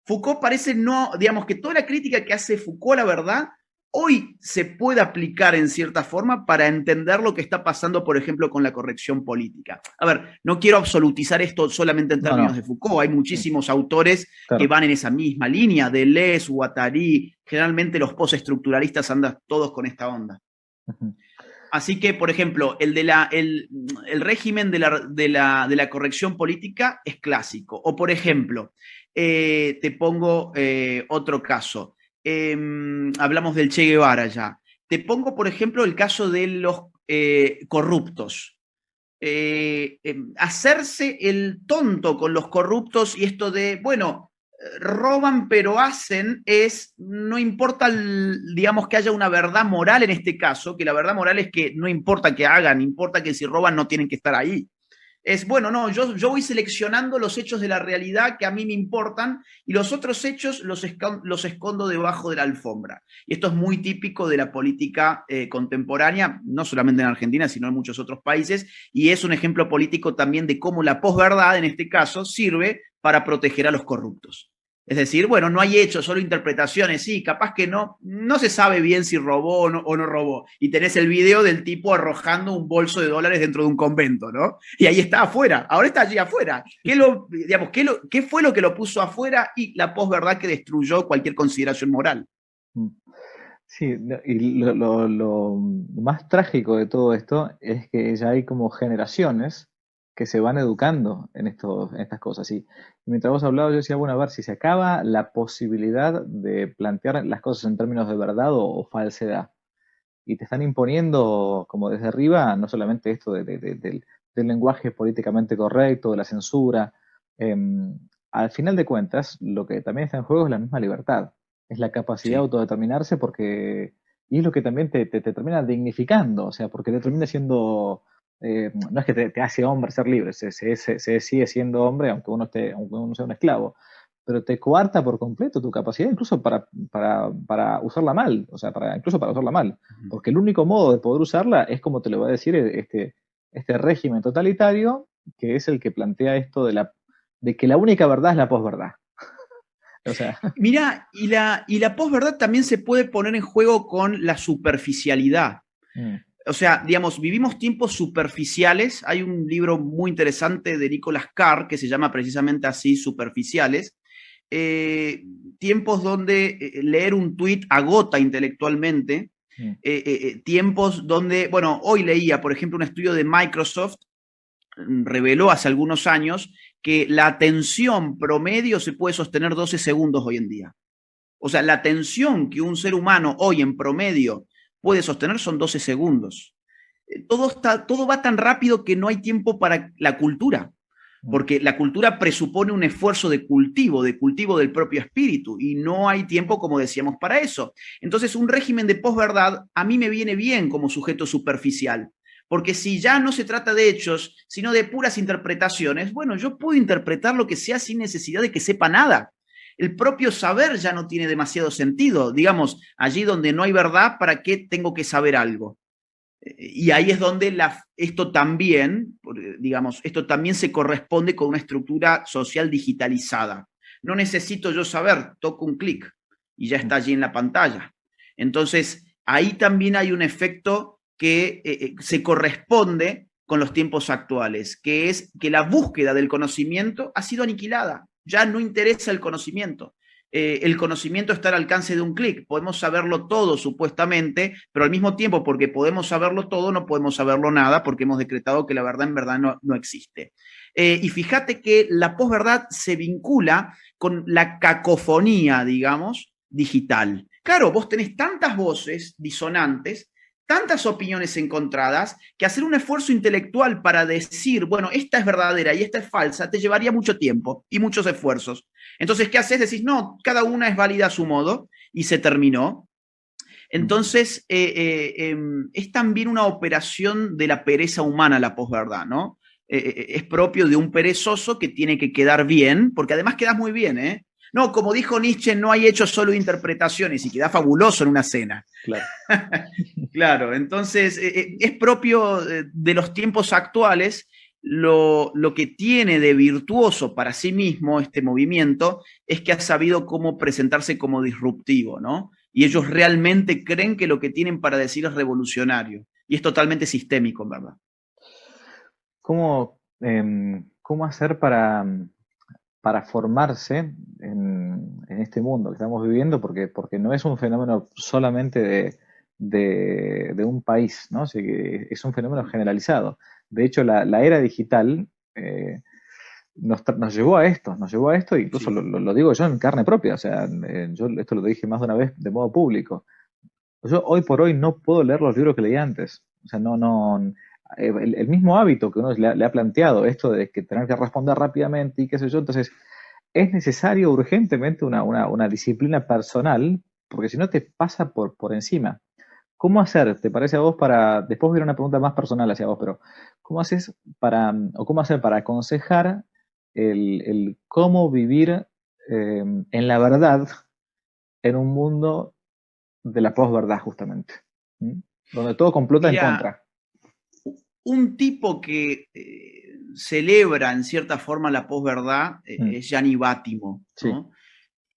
Foucault parece no, digamos que toda la crítica que hace Foucault a la verdad, hoy se puede aplicar en cierta forma para entender lo que está pasando, por ejemplo, con la corrección política. A ver, no quiero absolutizar esto solamente en términos de Foucault, hay muchísimos autores que van en esa misma línea, Deleuze, Guattari, generalmente los postestructuralistas andan todos con esta onda. Así que, por ejemplo, el régimen de la corrección política es clásico. O, por ejemplo, te pongo otro caso. Hablamos del Che Guevara ya. Te pongo, por ejemplo, el caso de los corruptos. Hacerse el tonto con los corruptos y esto de, bueno, roban pero hacen es, no importa, digamos, que haya una verdad moral en este caso, que la verdad moral es que no importa que hagan, importa que si roban no tienen que estar ahí. Es, bueno, no, yo voy seleccionando los hechos de la realidad que a mí me importan y los otros hechos los escondo debajo de la alfombra. Y esto es muy típico de la política contemporánea, no solamente en Argentina, sino en muchos otros países, y es un ejemplo político también de cómo la posverdad, en este caso, sirve para proteger a los corruptos. Es decir, bueno, no hay hechos, solo interpretaciones. Sí, capaz que no se sabe bien si robó o no robó. Y tenés el video del tipo arrojando un bolso de dólares dentro de un convento, ¿no? Y ahí está afuera, ahora está allí afuera. ¿Qué fue lo que lo puso afuera? Y la posverdad que destruyó cualquier consideración moral. Sí, y lo más trágico de todo esto es que ya hay como generaciones que se van educando en estas cosas. Y mientras vos hablabas, yo decía, bueno, a ver si se acaba la posibilidad de plantear las cosas en términos de verdad o falsedad. Y te están imponiendo, como desde arriba, no solamente esto del lenguaje políticamente correcto, de la censura. Al final de cuentas, lo que también está en juego es la misma libertad. Es la capacidad de autodeterminarse y es lo que también te termina dignificando, o sea, porque te termina siendo... no es que te hace hombre ser libre, se sigue siendo hombre aunque uno sea un esclavo, pero te coarta por completo tu capacidad incluso para usarla mal, o sea, incluso para usarla mal, porque el único modo de poder usarla es como te lo va a decir este régimen totalitario, que es el que plantea esto de que la única verdad es la posverdad. O sea. Mirá, y la posverdad también se puede poner en juego con la superficialidad. O sea, digamos, vivimos tiempos superficiales. Hay un libro muy interesante de Nicolas Carr que se llama precisamente así, Superficiales. Tiempos donde leer un tuit agota intelectualmente. Tiempos donde, bueno, hoy leía, por ejemplo, un estudio de Microsoft, reveló hace algunos años que la atención promedio se puede sostener 12 segundos hoy en día. O sea, la atención que un ser humano hoy en promedio puede sostener son 12 segundos. Todo va tan rápido que no hay tiempo para la cultura, porque la cultura presupone un esfuerzo de cultivo del propio espíritu, y no hay tiempo, como decíamos, para eso. Entonces, un régimen de posverdad a mí me viene bien como sujeto superficial, porque si ya no se trata de hechos, sino de puras interpretaciones, bueno, yo puedo interpretar lo que sea sin necesidad de que sepa nada. El propio saber ya no tiene demasiado sentido. Digamos, allí donde no hay verdad, ¿para qué tengo que saber algo? Y ahí es donde esto también, digamos, esto también se corresponde con una estructura social digitalizada. No necesito yo saber, toco un clic y ya está allí en la pantalla. Entonces, ahí también hay un efecto que se corresponde con los tiempos actuales, que es que la búsqueda del conocimiento ha sido aniquilada. Ya no interesa el conocimiento está al alcance de un clic. Podemos saberlo todo, supuestamente, pero al mismo tiempo, porque podemos saberlo todo, no podemos saberlo nada, porque hemos decretado que la verdad en verdad no existe. Y fíjate que la posverdad se vincula con la cacofonía, digamos, digital. Claro, vos tenés tantas voces disonantes, tantas opiniones encontradas, que hacer un esfuerzo intelectual para decir, bueno, esta es verdadera y esta es falsa, te llevaría mucho tiempo y muchos esfuerzos. Entonces, ¿qué haces? Decís, no, cada una es válida a su modo y se terminó. Entonces, es también una operación de la pereza humana la posverdad, ¿no? Es propio de un perezoso que tiene que quedar bien, porque además quedas muy bien, ¿eh? No, como dijo Nietzsche, no hay hechos, solo interpretaciones, y queda fabuloso en una cena. Claro. Claro, entonces es propio de los tiempos actuales. Lo que tiene de virtuoso para sí mismo este movimiento es que ha sabido cómo presentarse como disruptivo, ¿no? Y ellos realmente creen que lo que tienen para decir es revolucionario. Y es totalmente sistémico, en verdad. ¿Cómo hacer para formarse en este mundo que estamos viviendo? Porque no es un fenómeno solamente de un país, ¿no? Así que es un fenómeno generalizado. De hecho, la era digital nos llevó a esto, e incluso Sí. lo digo yo en carne propia, o sea, yo esto lo dije más de una vez de modo público. Yo hoy por hoy no puedo leer los libros que leí antes. O sea, el mismo hábito que uno le ha planteado, esto de que tener que responder rápidamente y qué sé yo, entonces es necesario urgentemente una disciplina personal, porque si no te pasa por encima. ¿Cómo hacer, te parece a vos para, después voy a ir a una pregunta más personal hacia vos, pero ¿cómo haces o cómo hacer para aconsejar el cómo vivir en la verdad en un mundo de la posverdad, justamente? ¿Mm? Donde todo complota en Mira, contra. un tipo que celebra en cierta forma la posverdad es Gianni Bátimo, Sí. ¿no?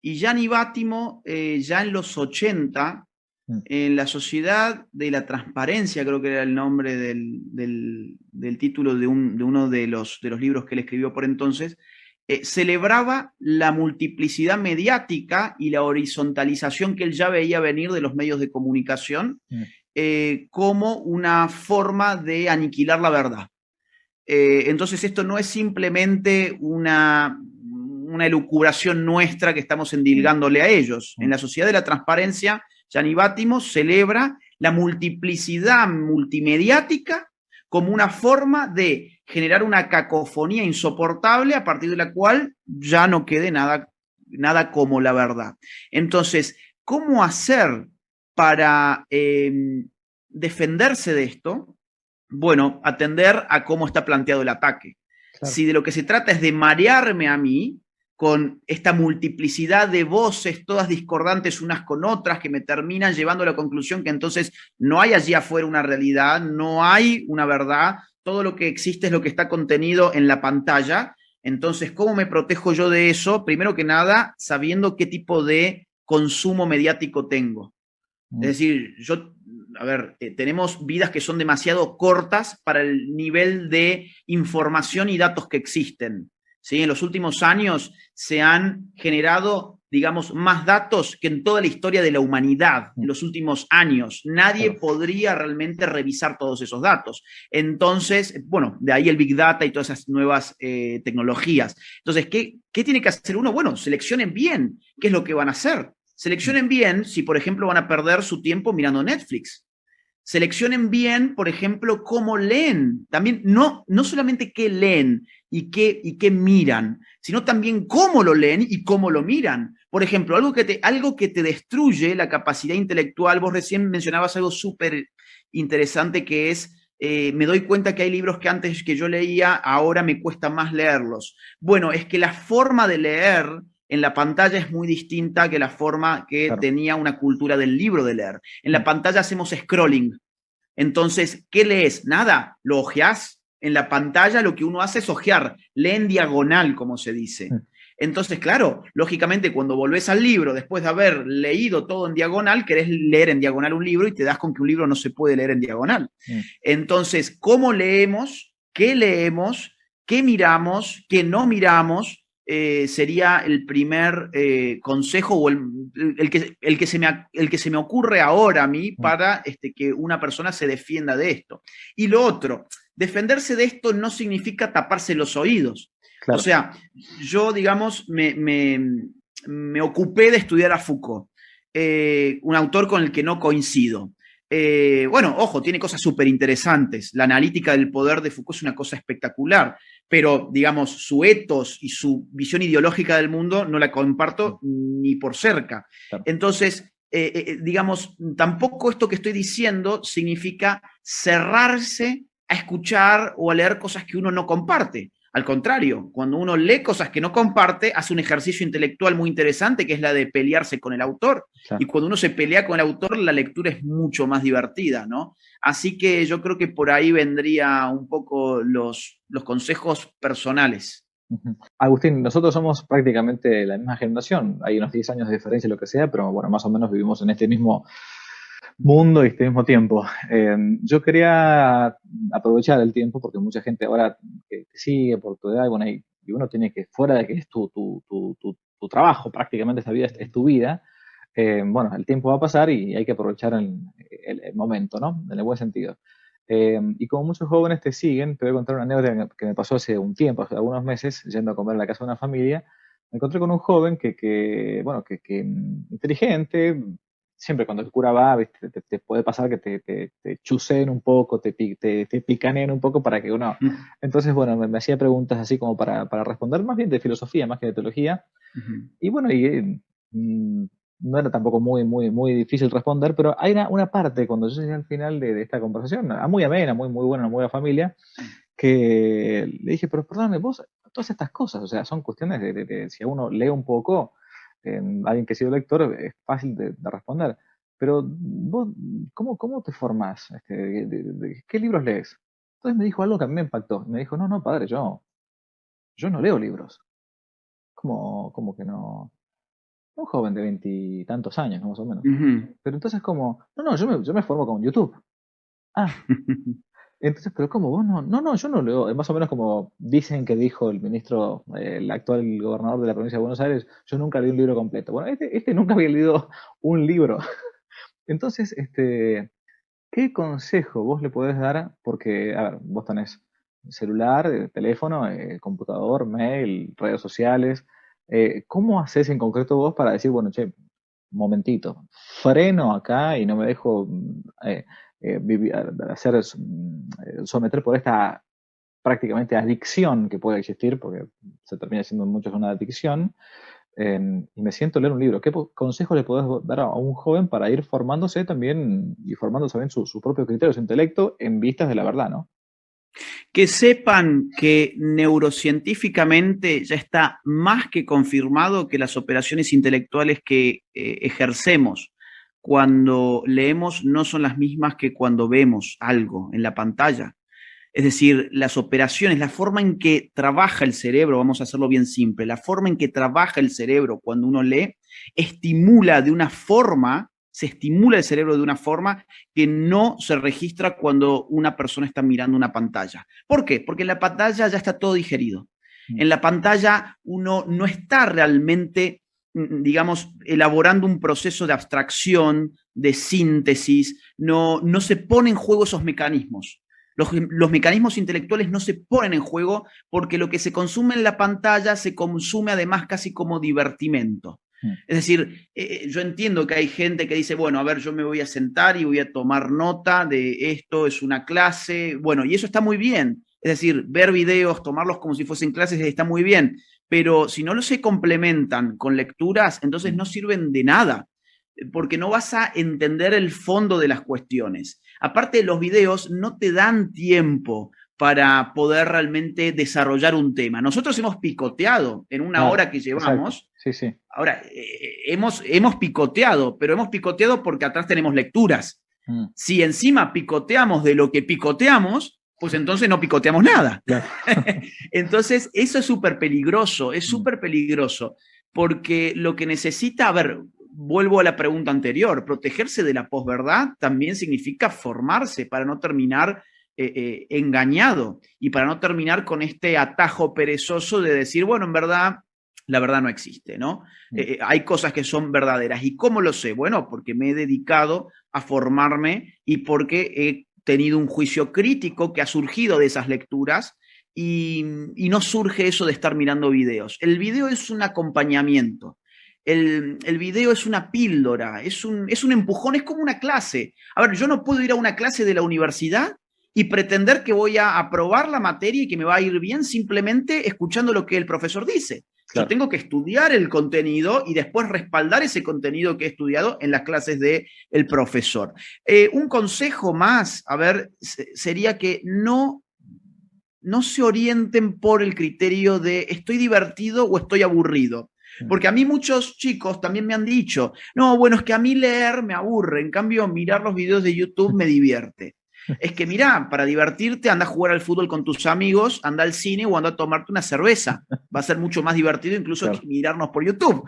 Y Gianni Bátimo, ya en los 80, Mm. en la Sociedad de la Transparencia, creo que era el nombre del título de uno de los libros que él escribió por entonces, celebraba la multiplicidad mediática y la horizontalización que él ya veía venir de los medios de comunicación Mm. como una forma de aniquilar la verdad. Entonces esto no es simplemente una elucubración nuestra que estamos Mm. endilgándole a ellos. En Mm. la Sociedad de la Transparencia, Gianni Bátimo celebra la multiplicidad multimediática como una forma de generar una cacofonía insoportable a partir de la cual ya no quede nada como la verdad. Entonces, ¿cómo hacer para defenderse de esto? Bueno, atender a cómo está planteado el ataque. Claro. Si de lo que se trata es de marearme a mí con esta multiplicidad de voces, todas discordantes unas con otras, que me terminan llevando a la conclusión que entonces no hay allí afuera una realidad, no hay una verdad, todo lo que existe es lo que está contenido en la pantalla. Entonces, ¿cómo me protejo yo de eso? Primero que nada, sabiendo qué tipo de consumo mediático tengo. Es Mm. decir, a ver, tenemos vidas que son demasiado cortas para el nivel de información y datos que existen. ¿Sí? En los últimos años se han generado, digamos, más datos que en toda la historia de la humanidad, en Mm. los últimos años. Nadie Claro. podría realmente revisar todos esos datos. Entonces, bueno, de ahí el Big Data y todas esas nuevas tecnologías. Entonces, ¿qué tiene que hacer uno? Bueno, seleccionen bien qué es lo que van a hacer. Mm. Seleccionen bien si, por ejemplo, van a perder su tiempo mirando Netflix. Seleccionen bien, por ejemplo, cómo leen. También no solamente qué leen y qué miran, sino también cómo lo leen y cómo lo miran. Por ejemplo, algo que te destruye la capacidad intelectual. Vos recién mencionabas algo súper interesante que es, me doy cuenta que hay libros que antes que yo leía, ahora me cuesta más leerlos. Bueno, es que la forma de leer en la pantalla es muy distinta que la forma que Claro. tenía una cultura del libro de leer. En la Mm. pantalla hacemos scrolling. Entonces, ¿qué lees? Nada, lo hojeás. En la pantalla lo que uno hace es hojear, lee en diagonal, como se dice. Entonces, claro, lógicamente cuando volvés al libro, después de haber leído todo en diagonal, querés leer en diagonal un libro y te das con que un libro no se puede leer en diagonal. Entonces, ¿cómo leemos? ¿Qué miramos? ¿Qué no miramos? Sería el primer consejo o el que se me ocurre ahora a mí para que una persona se defienda de esto. Y lo otro, defenderse de esto no significa taparse los oídos. Claro. O sea, yo, digamos, me ocupé de estudiar a Foucault, un autor con el que no coincido. Bueno, ojo, tiene cosas súper interesantes. La analítica del poder de Foucault es una cosa espectacular, pero, digamos, su ethos y su visión ideológica del mundo no la comparto ni por cerca. Claro. Entonces, digamos, tampoco esto que estoy diciendo significa cerrarse a escuchar o a leer cosas que uno no comparte. Al contrario, cuando uno lee cosas que no comparte, hace un ejercicio intelectual muy interesante, que es la de pelearse con el autor. Claro. Y cuando uno se pelea con el autor, la lectura es mucho más divertida, ¿no? Así que yo creo que por ahí vendría un poco los consejos personales. Agustín, nosotros somos prácticamente la misma generación. Hay unos 10 años de diferencia, lo que sea, pero bueno, más o menos vivimos en este mismo mundo y este mismo tiempo. Yo quería aprovechar el tiempo porque mucha gente ahora te sigue por tu edad y, bueno, y uno tiene que, fuera de que es tu trabajo, prácticamente esta vida es tu vida, bueno, el tiempo va a pasar y hay que aprovechar el momento, ¿no? En el buen sentido. Y como muchos jóvenes te siguen, te voy a contar una anécdota que me pasó hace un tiempo, hace algunos meses, yendo a comer a la casa de una familia. Me encontré con un joven bueno, inteligente. Siempre cuando el cura va, ¿viste? Te puede pasar que te chuseen un poco, te picaneen un poco para que uno... Entonces, bueno, me hacía preguntas así como para responder, más bien de filosofía, más que de teología. Y bueno, no era tampoco muy difícil responder, pero hay una parte cuando yo llegué al final de esta conversación, muy amena, muy buena, una buena familia, que le dije, pero perdóname, vos, todas estas cosas, o sea, son cuestiones de si uno lee un poco, alguien que ha sido lector, es fácil de responder. Pero vos, ¿cómo te formás? ¿Qué libros lees? Entonces me dijo algo que a mí me impactó. Me dijo, no, padre, yo no leo libros. ¿Cómo que no? Un joven de 20 y tantos años, ¿no? Más o menos. Pero entonces no, yo me formo con YouTube. Ah, entonces, pero ¿cómo vos no, yo no leo, más o menos como dicen que dijo el ministro, el actual gobernador de la provincia de Buenos Aires, yo nunca leí un libro completo. Bueno, este nunca había leído un libro. Entonces, ¿qué consejo vos le podés dar? Porque, a ver, vos tenés celular, teléfono, computador, mail, redes sociales. ¿Cómo haces en concreto vos para decir, bueno, che, momentito, freno acá y no me dejo someter por esta prácticamente adicción que puede existir, porque se termina siendo en muchos una adicción, y me siento a leer un libro? ¿Qué consejo le podés dar a un joven para ir formándose también y formándose también su propio criterio, su intelecto en vistas de la verdad, ¿no? Que sepan que neurocientíficamente ya está más que confirmado que las operaciones intelectuales que ejercemos cuando leemos no son las mismas que cuando vemos algo en la pantalla. Es decir, las operaciones, la forma en que trabaja el cerebro, vamos a hacerlo bien simple, la forma en que trabaja el cerebro cuando uno lee, se estimula el cerebro de una forma que no se registra cuando una persona está mirando una pantalla. ¿Por qué? Porque en la pantalla ya está todo digerido. En la pantalla uno no está realmente, digamos, elaborando un proceso de abstracción, de síntesis, no se ponen en juego esos mecanismos. Los mecanismos intelectuales no se ponen en juego porque lo que se consume en la pantalla se consume además casi como divertimento. Es decir, yo entiendo que hay gente que dice, bueno, a ver, yo me voy a sentar y voy a tomar nota de esto, es una clase, bueno, y eso está muy bien. Es decir, ver videos, tomarlos como si fuesen clases, está muy bien, pero si no los se complementan con lecturas, entonces no sirven de nada, porque no vas a entender el fondo de las cuestiones. Aparte, los videos no te dan tiempo para poder realmente desarrollar un tema. Nosotros hemos picoteado en una hora que llevamos. Sí, sí. Ahora, hemos picoteado, pero hemos picoteado porque atrás tenemos lecturas. Si encima picoteamos de lo que picoteamos, pues entonces no picoteamos nada. Claro. Entonces, eso es súper peligroso, porque lo que necesita, a ver, vuelvo a la pregunta anterior, protegerse de la posverdad también significa formarse para no terminar engañado y para no terminar con este atajo perezoso de decir, bueno, en verdad, la verdad no existe, ¿no? Hay cosas que son verdaderas. ¿Y cómo lo sé? Bueno, porque me he dedicado a formarme y porque he tenido un juicio crítico que ha surgido de esas lecturas y no surge eso de estar mirando videos. El video es un acompañamiento. El video es una píldora, es un empujón, es como una clase. A ver, yo no puedo ir a una clase de la universidad y pretender que voy a aprobar la materia y que me va a ir bien simplemente escuchando lo que el profesor dice. Claro. Yo tengo que estudiar el contenido y después respaldar ese contenido que he estudiado en las clases del profesor. Un consejo más, a ver, sería que no se orienten por el criterio de estoy divertido o estoy aburrido. Porque a mí muchos chicos también me han dicho, no, bueno, es que a mí leer me aburre, en cambio mirar los videos de YouTube me divierte. Es que mirá, para divertirte anda a jugar al fútbol con tus amigos, anda al cine o anda a tomarte una cerveza. Va a ser mucho más divertido incluso claro. que mirarnos por YouTube.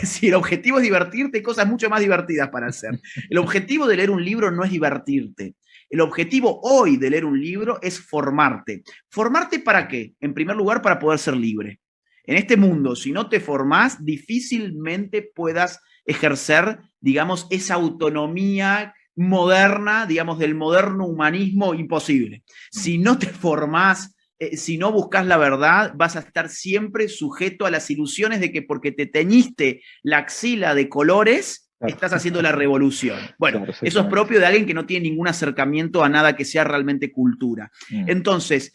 Si el objetivo es divertirte, hay cosas mucho más divertidas para hacer. El objetivo de leer un libro no es divertirte. El objetivo hoy de leer un libro es formarte. ¿Formarte para qué? En primer lugar, para poder ser libre. En este mundo, si no te formás, difícilmente puedas ejercer, digamos, esa autonomía moderna, digamos, del moderno humanismo, imposible. Si no te formás, si no buscas la verdad, vas a estar siempre sujeto a las ilusiones de que porque te teñiste la axila de colores, estás haciendo la revolución. Bueno, claro, eso es propio de alguien que no tiene ningún acercamiento a nada que sea realmente cultura. Entonces,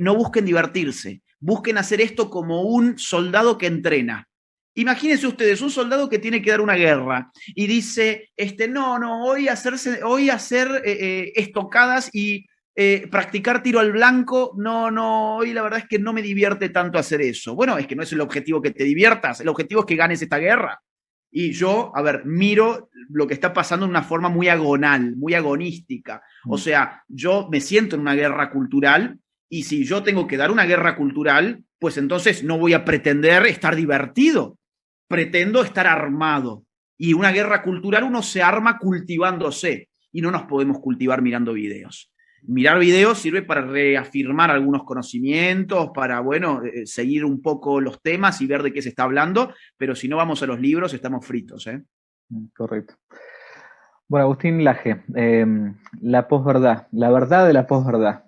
no busquen divertirse, busquen hacer esto como un soldado que entrena. Imagínense ustedes, un soldado que tiene que dar una guerra y dice, no, hoy hacer estocadas y practicar tiro al blanco, no, hoy la verdad es que no me divierte tanto hacer eso. Bueno, es que no es el objetivo que te diviertas, el objetivo es que ganes esta guerra. Y yo, a ver, miro lo que está pasando de una forma muy agonal, muy agonística. O sea, yo me siento en una guerra cultural y si yo tengo que dar una guerra cultural, pues entonces no voy a pretender estar divertido. Pretendo estar armado. Y una guerra cultural uno se arma cultivándose y no nos podemos cultivar mirando videos. Mirar videos sirve para reafirmar algunos conocimientos, para, bueno, seguir un poco los temas y ver de qué se está hablando, pero si no vamos a los libros estamos fritos, ¿eh? Correcto. Bueno, Agustín Laje, la posverdad, la verdad de la posverdad.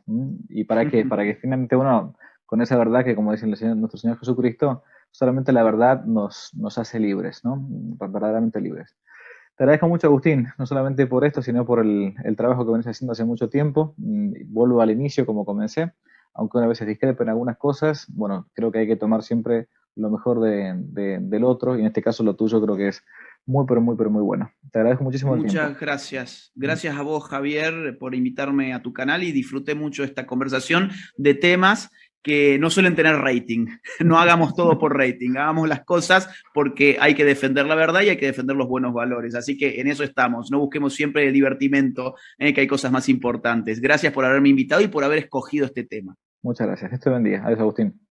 ¿Y para qué? Para que finalmente uno, con esa verdad que, como dice nuestro Señor Jesucristo, solamente la verdad nos hace libres, ¿no? Verdaderamente libres. Te agradezco mucho, Agustín, no solamente por esto, sino por el trabajo que venís haciendo hace mucho tiempo. Vuelvo al inicio como comencé, aunque una vez se discrepen algunas cosas, bueno, creo que hay que tomar siempre lo mejor del otro, y en este caso lo tuyo creo que es muy, pero muy, pero muy bueno. Te agradezco muchísimo el tiempo. Muchas gracias. Gracias a vos, Javier, por invitarme a tu canal y disfruté mucho esta conversación de temas que no suelen tener rating. No hagamos todo por rating, hagamos las cosas porque hay que defender la verdad y hay que defender los buenos valores. Así que en eso estamos, no busquemos siempre el divertimento, que hay cosas más importantes. Gracias por haberme invitado y por haber escogido este tema. Muchas gracias. Dios te bendiga. Adiós, Agustín.